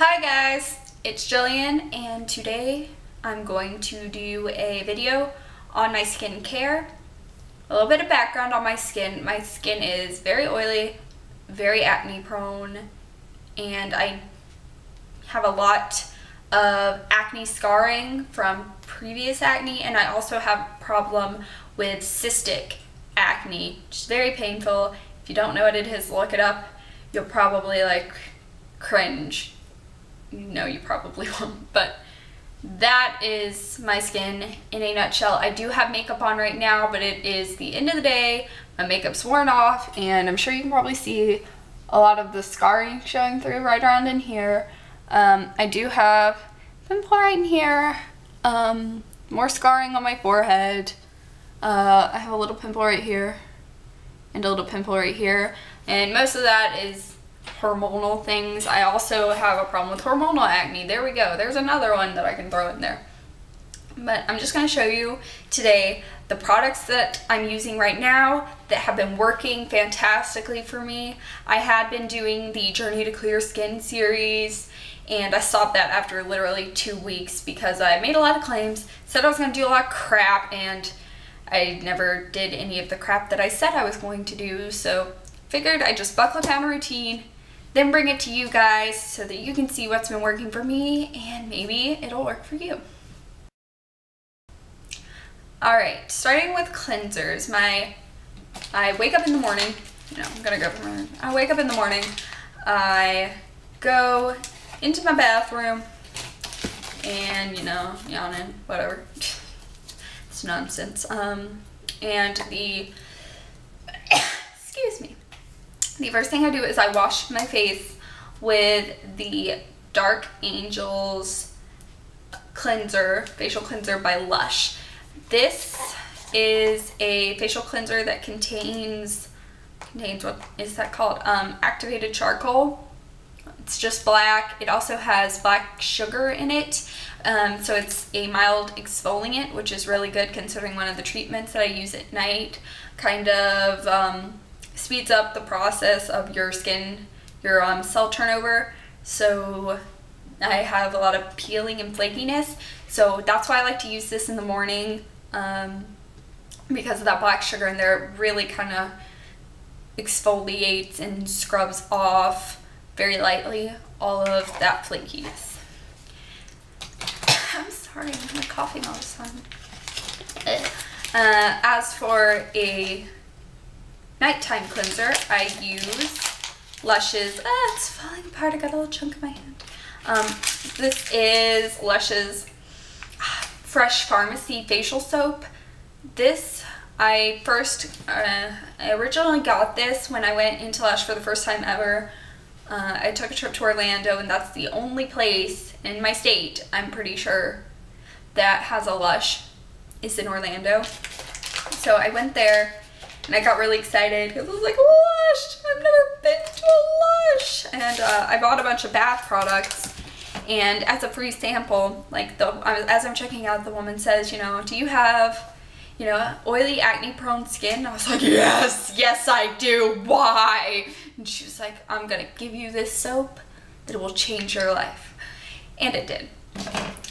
Hi guys, it's Jillian, and today I'm going to do a video on my skincare. A little bit of background on my skin. My skin is very oily, very acne prone, and I have a lot of acne scarring from previous acne, and I also have a problem with cystic acne, which is very painful. If you don't know what it is, look it up. You'll probably cringe. No, you probably won't, but that is my skin in a nutshell. I do have makeup on right now, but it is the end of the day. My makeup's worn off, and I'm sure you can probably see a lot of the scarring showing through right around in here. I do have pimple right in here, more scarring on my forehead. I have a little pimple right here and a little pimple right here, and most of that is hormonal things. I also have a problem with hormonal acne. There we go. There's another one that I can throw in there. But I'm just going to show you today the products that I'm using right now that have been working fantastically for me. I had been doing the Journey to Clear Skin series, and I stopped that after literally 2 weeks because I made a lot of claims, said I was going to do a lot of crap, and I never did any of the crap that I said I was going to do. So figured I'd just buckle down a routine, then bring it to you guys so that you can see what's been working for me, and maybe it'll work for you. Alright, starting with cleansers. I wake up in the morning, I'm gonna go from here. I wake up in the morning, I go into my bathroom, and yawning, whatever. It's nonsense. And excuse me. The first thing I do is I wash my face with the Dark Angels cleanser, facial cleanser by Lush. This is a facial cleanser that contains what is that called? Activated charcoal. It's just black. It also has black sugar in it, so it's a mild exfoliant, which is really good considering one of the treatments that I use at night kind of speeds up the process of your skin, your cell turnover. So I have a lot of peeling and flakiness, so that's why I like to use this in the morning, because of that black sugar in there. It really kind of exfoliates and scrubs off very lightly all of that flakiness. I'm sorry, I'm coughing all the time. As for a nighttime cleanser, I use Lush's, it's falling apart, I got a little chunk in my hand. This is Lush's Fresh Pharmacy Facial Soap. This, I originally got this when I went into Lush for the first time ever. I took a trip to Orlando, and that's the only place in my state, I'm pretty sure, that has a Lush, is in Orlando. So I went there, and I got really excited because I was like, Lush! I've never been to a Lush! And I bought a bunch of bath products, and as a free sample, as I'm checking out, the woman says, do you have, oily, acne-prone skin? And I was like, yes I do, why? And she was like, I'm gonna give you this soap that will change your life. And it did.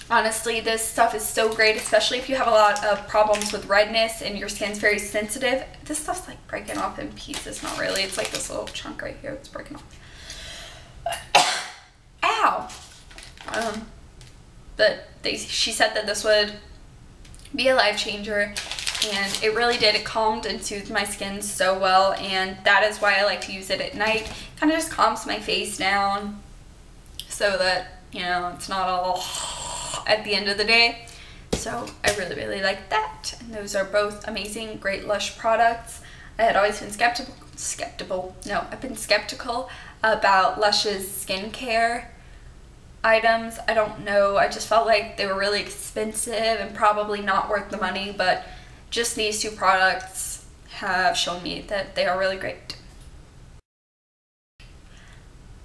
Honestly, this stuff is so great, especially if you have a lot of problems with redness and your skin's very sensitive. This stuff's like breaking off in pieces. Not really. It's like this little chunk right here that's breaking off. Ow! But she said that this would be a life changer, and it really did. It calmed and soothed my skin so well, and that is why I like to use it at night. Kind of just calms my face down so that, it's not all at the end of the day. So I really like that, and those are both amazing, great Lush products. I had always been skeptical about Lush's skincare items. I don't know, I just felt like they were really expensive and probably not worth the money, but just these two products have shown me that they are really great.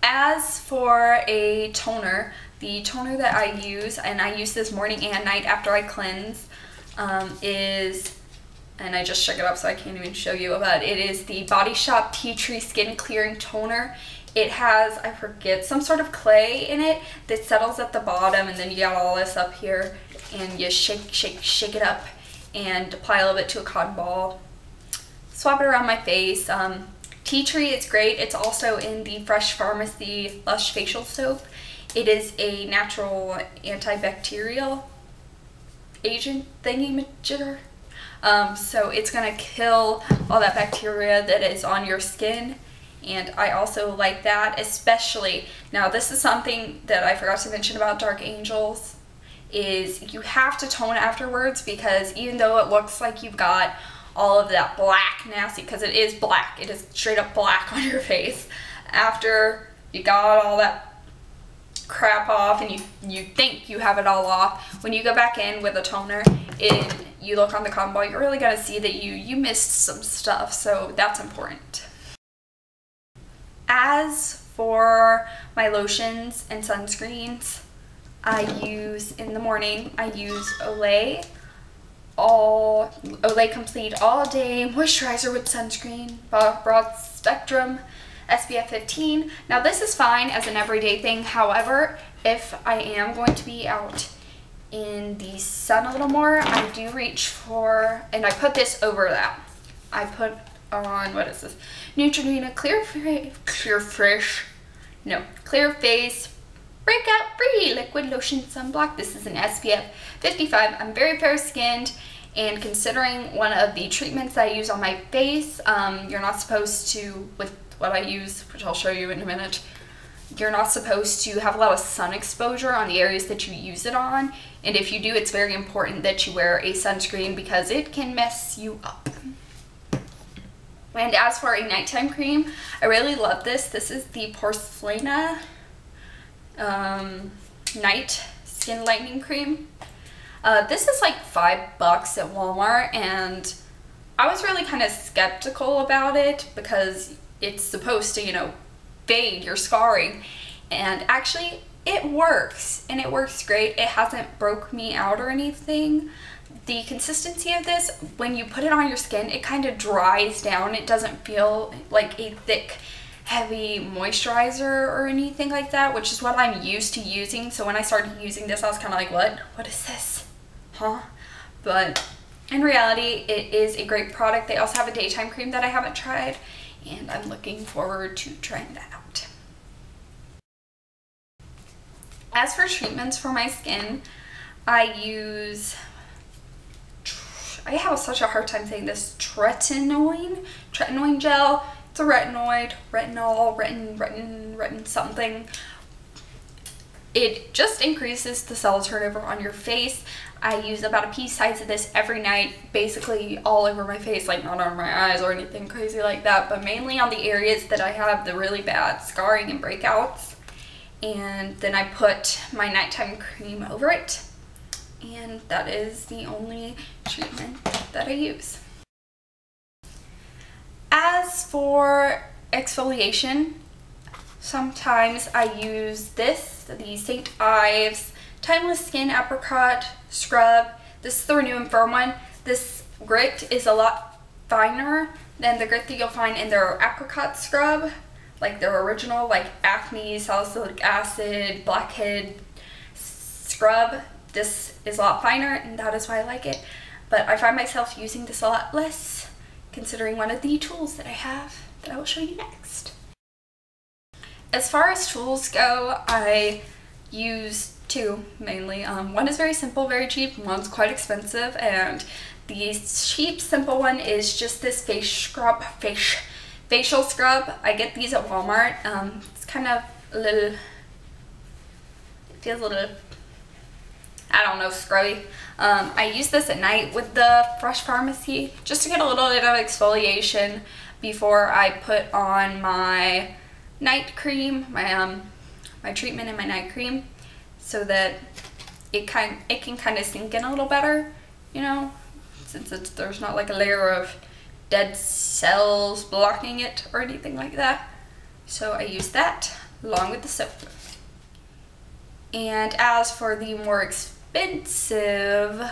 As for a toner, the toner that I use, and I use this morning and night after I cleanse, is, and I just shook it up so I can't even show you, but it is the Body Shop Tea Tree Skin Clearing Toner. It has, I forget, some sort of clay in it that settles at the bottom, and then you got all this up here, and you shake it up and apply a little bit to a cotton ball. Swap it around my face. Tea tree is great. It's also in the Fresh Pharmacy Lush Facial Soap. It is a natural antibacterial agent thingy-majigger. So it's gonna kill all that bacteria that is on your skin. And I also like that, especially, now this is something that I forgot to mention about Dark Angels, is you have to tone afterwards, because even though it looks like you've got all of that black nasty, because it is black, it is straight up black on your face, after you got all that crap off and you think you have it all off, when you go back in with a toner and you look on the cotton ball, you're really gonna see that you missed some stuff, so that's important. As for my lotions and sunscreens, I use, in the morning, I use Olay Complete All Day Moisturizer with Sunscreen, Broad Spectrum, SPF 15. Now this is fine as an everyday thing, however, if I am going to be out in the sun a little more, I do reach for, and I put this over that. I put on, what is this? Neutrogena Clear Face Breakout Free Liquid Lotion Sunblock. This is an SPF 55. I'm very fair skinned, and considering one of the treatments that I use on my face, you're not supposed to, with what I use, which I'll show you in a minute, you're not supposed to have a lot of sun exposure on the areas that you use it on, and if you do, it's very important that you wear a sunscreen because it can mess you up. And as for a nighttime cream, I really love this. This is the Porcelana Night Skin Lightening Cream. This is like $5 at Walmart, and I was really kind of skeptical about it because it's supposed to, you know, fade your scarring, and actually it works, and it works great. It hasn't broke me out or anything. The consistency of this, when you put it on your skin, it kind of dries down. It doesn't feel like a thick, heavy moisturizer or anything like that, which is what I'm used to using. So when I started using this, I was kind of like, what is this? Huh? But in reality, it is a great product. They also have a daytime cream that I haven't tried, and I'm looking forward to trying that out. As for treatments for my skin, I have such a hard time saying this, tretinoin gel. It's a retin something. It just increases the cell turnover on your face. I use about a pea size of this every night, basically all over my face, like not on my eyes or anything crazy like that, but mainly on the areas that I have the really bad scarring and breakouts. And then I put my nighttime cream over it, and that is the only treatment that I use. As for exfoliation, sometimes I use this, the St. Ives Timeless Skin Apricot Scrub. This is the Renew and Firm one. This grit is a lot finer than the grit that you'll find in their apricot scrub, like their original, like acne, salicylic acid, blackhead scrub. This is a lot finer, and that is why I like it. But I find myself using this a lot less, considering one of the tools that I have that I will show you next. As far as tools go, I use two mainly. One is very simple, very cheap, one's quite expensive, and the cheap, simple one is just this facial scrub. I get these at Walmart. It's kind of a little, it feels a little, I don't know, scrubby. I use this at night with the Fresh Pharmacy just to get a little bit of exfoliation before I put on my night cream, my treatment and my night cream, so that it can kind of sink in a little better, you know, since there's not like a layer of dead cells blocking it or anything like that. So I use that along with the soap. And as for the more expensive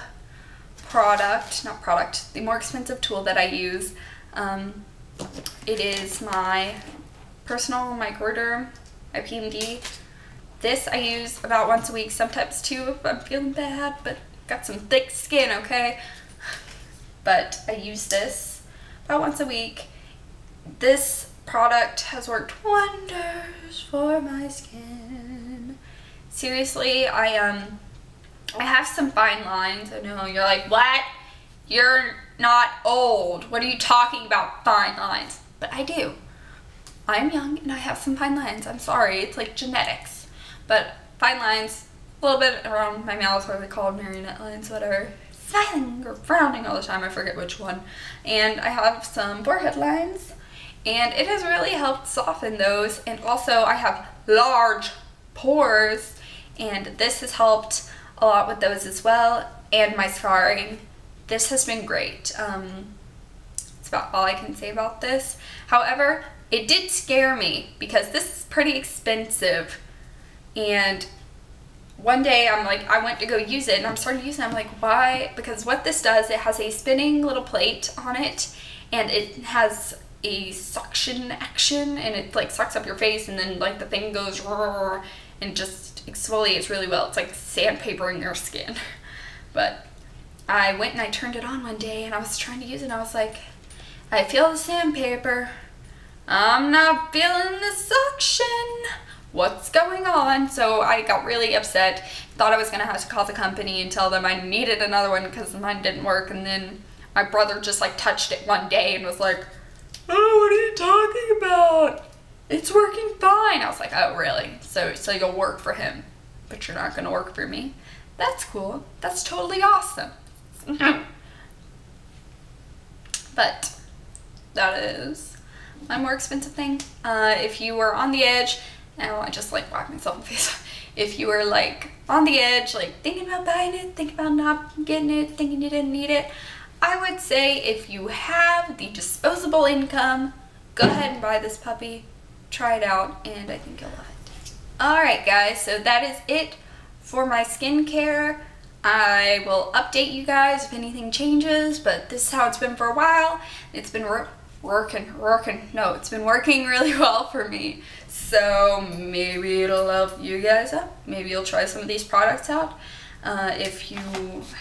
the more expensive tool that I use, it is my Personal Microderm by PMD. This I use about once a week, sometimes two if I'm feeling bad, but got some thick skin, okay? But I use this about once a week. This product has worked wonders for my skin. Seriously, I have some fine lines. I know you're like, what? You're not old. What are you talking about, fine lines? But I do. I'm young and I have some fine lines. I'm sorry, it's like genetics. But fine lines, a little bit around my mouth, what are they called, marionette lines, whatever. Smiling or frowning all the time, I forget which one. And I have some forehead lines, and it has really helped soften those. And also I have large pores, and this has helped a lot with those as well, and my scarring. This has been great. That's about all I can say about this. However, it did scare me because this is pretty expensive, and one day I went to go use it and I'm starting to use it. I'm like, why? Because what this does, it has a spinning little plate on it, and it has a suction action, and it like sucks up your face, and then like the thing goes and just exfoliates really well. It's like sandpapering your skin. But I went and I turned it on one day and I was trying to use it and I was like, I feel the sandpaper. I'm not feeling the suction. What's going on? So I got really upset, thought I was gonna have to call the company and tell them I needed another one because mine didn't work. And then my brother just like touched it one day and was like, oh, what are you talking about? It's working fine. I was like, oh really? So you'll work for him, but you're not gonna work for me? That's cool. That's totally awesome. But that is my more expensive thing. If you were on the edge, now I just like whacked myself in the face. If you were like on the edge, like thinking about buying it, thinking about not getting it, thinking you didn't need it, I would say if you have the disposable income, go ahead and buy this puppy. Try it out, and I think you'll love it. Alright guys, so that is it for my skincare. I will update you guys if anything changes, but this is how it's been for a while. It's been it's been working really well for me. So maybe it'll help you guys out. Maybe you'll try some of these products out. If you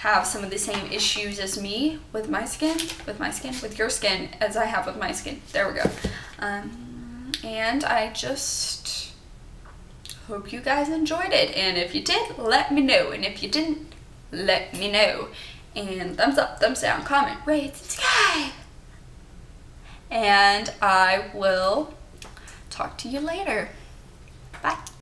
have some of the same issues as me with your skin as I have with my skin. There we go. And I just hope you guys enjoyed it. And if you did, let me know. And if you didn't, let me know. And thumbs up, thumbs down, comment, rate, subscribe. And I will talk to you later. Bye.